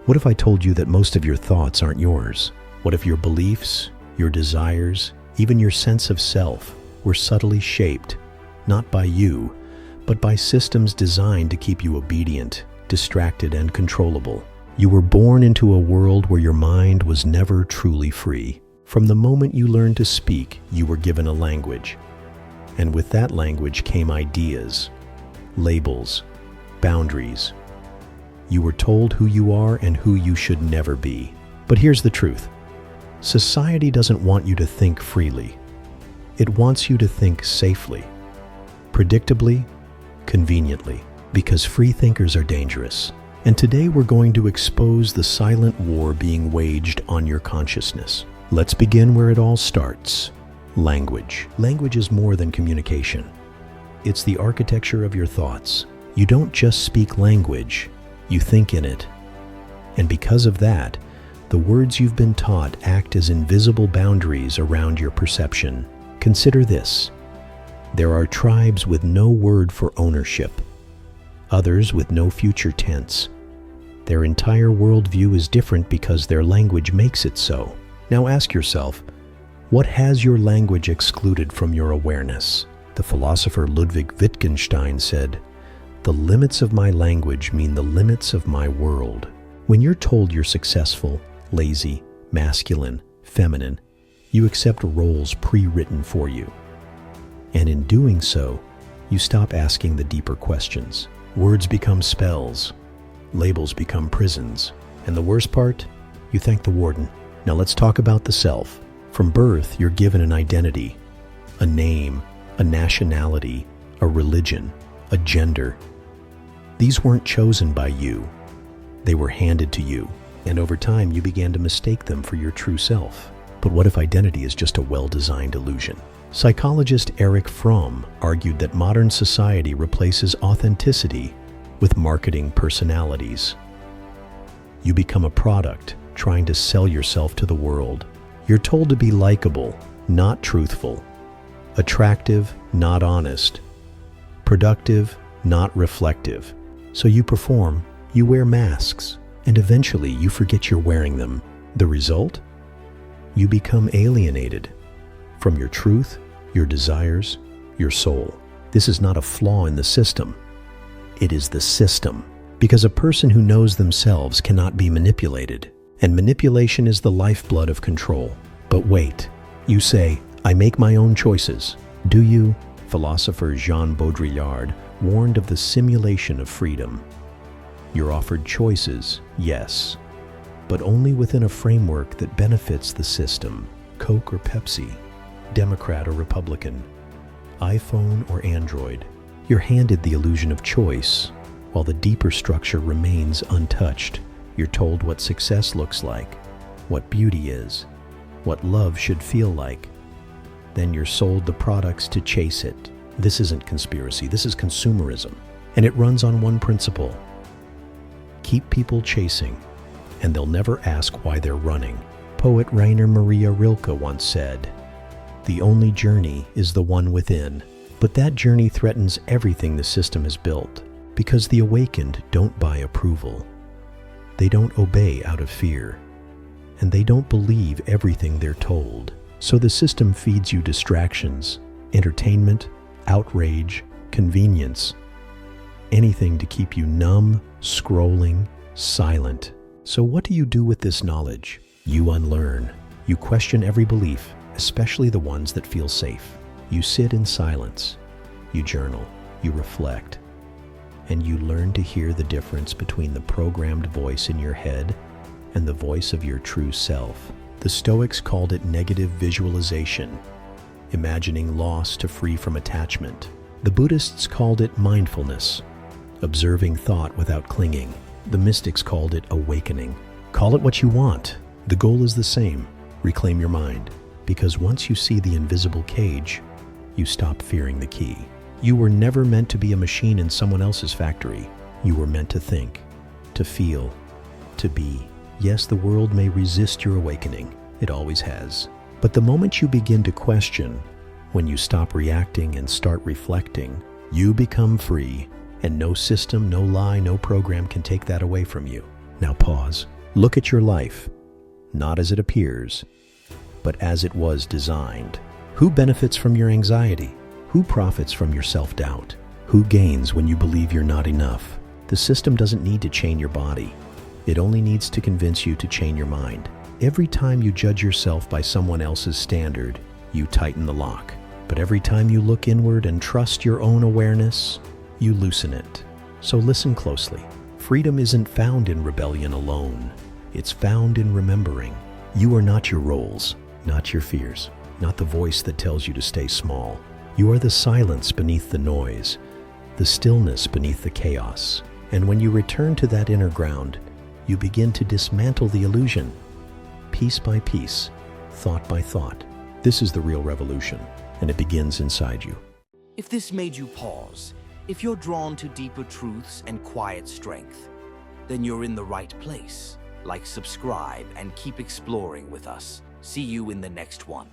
What if I told you that most of your thoughts aren't yours? What if your beliefs, your desires, even your sense of self were subtly shaped, not by you, but by systems designed to keep you obedient, distracted, and controllable? You were born into a world where your mind was never truly free. From the moment you learned to speak, you were given a language. And with that language came ideas, labels, boundaries. You were told who you are and who you should never be. But here's the truth. Society doesn't want you to think freely. It wants you to think safely, predictably, conveniently, because free thinkers are dangerous. And today we're going to expose the silent war being waged on your consciousness. Let's begin where it all starts. Language. Language is more than communication. It's the architecture of your thoughts. You don't just speak language, you think in it. And because of that, the words you've been taught act as invisible boundaries around your perception. Consider this. There are tribes with no word for ownership, others with no future tense. Their entire worldview is different because their language makes it so. Now ask yourself, what has your language excluded from your awareness? The philosopher Ludwig Wittgenstein said, "The limits of my language mean the limits of my world." When you're told you're successful, lazy, masculine, feminine, you accept roles pre-written for you. And in doing so, you stop asking the deeper questions. Words become spells, labels become prisons, and the worst part, you thank the warden. Now let's talk about the self. From birth, you're given an identity, a name, a nationality, a religion, a gender. These weren't chosen by you. They were handed to you, and over time you began to mistake them for your true self. But what if identity is just a well-designed illusion? Psychologist Erich Fromm argued that modern society replaces authenticity with marketing personalities. You become a product trying to sell yourself to the world. You're told to be likable, not truthful, attractive, not honest, productive, not reflective. So you perform, you wear masks, and eventually you forget you're wearing them. The result? You become alienated from your truth, your desires, your soul. This is not a flaw in the system. It is the system. Because a person who knows themselves cannot be manipulated. And manipulation is the lifeblood of control. But wait, you say, I make my own choices. Do you? Philosopher Jean Baudrillard warned of the simulation of freedom. You're offered choices, yes, but only within a framework that benefits the system. Coke or Pepsi, Democrat or Republican, iPhone or Android. You're handed the illusion of choice, while the deeper structure remains untouched. You're told what success looks like, what beauty is, what love should feel like. Then you're sold the products to chase it. This isn't conspiracy, this is consumerism. And it runs on one principle. Keep people chasing, and they'll never ask why they're running. Poet Rainer Maria Rilke once said, "The only journey is the one within." But that journey threatens everything the system has built, because the awakened don't buy approval. They don't obey out of fear, and they don't believe everything they're told. So the system feeds you distractions, entertainment, outrage, convenience, anything to keep you numb, scrolling, silent. So what do you do with this knowledge? You unlearn. You question every belief, especially the ones that feel safe. You sit in silence. You journal. You reflect. And you learn to hear the difference between the programmed voice in your head and the voice of your true self. The Stoics called it negative visualization, imagining loss to free from attachment. The Buddhists called it mindfulness, observing thought without clinging. The mystics called it awakening. Call it what you want. The goal is the same. Reclaim your mind. Because once you see the invisible cage, you stop fearing the key. You were never meant to be a machine in someone else's factory. You were meant to think, to feel, to be. Yes, the world may resist your awakening. It always has. But the moment you begin to question, when you stop reacting and start reflecting, you become free. And no system, no lie, no program can take that away from you. Now pause. Look at your life, not as it appears, but as it was designed. Who benefits from your anxiety? Who profits from your self-doubt? Who gains when you believe you're not enough? The system doesn't need to chain your body. It only needs to convince you to chain your mind. Every time you judge yourself by someone else's standard, you tighten the lock. But every time you look inward and trust your own awareness, you loosen it. So listen closely. Freedom isn't found in rebellion alone. It's found in remembering. You are not your roles, not your fears, not the voice that tells you to stay small. You are the silence beneath the noise, the stillness beneath the chaos. And when you return to that inner ground, you begin to dismantle the illusion, piece by piece, thought by thought. This is the real revolution, and it begins inside you. If this made you pause, if you're drawn to deeper truths and quiet strength, then you're in the right place. Like, subscribe, and keep exploring with us. See you in the next one.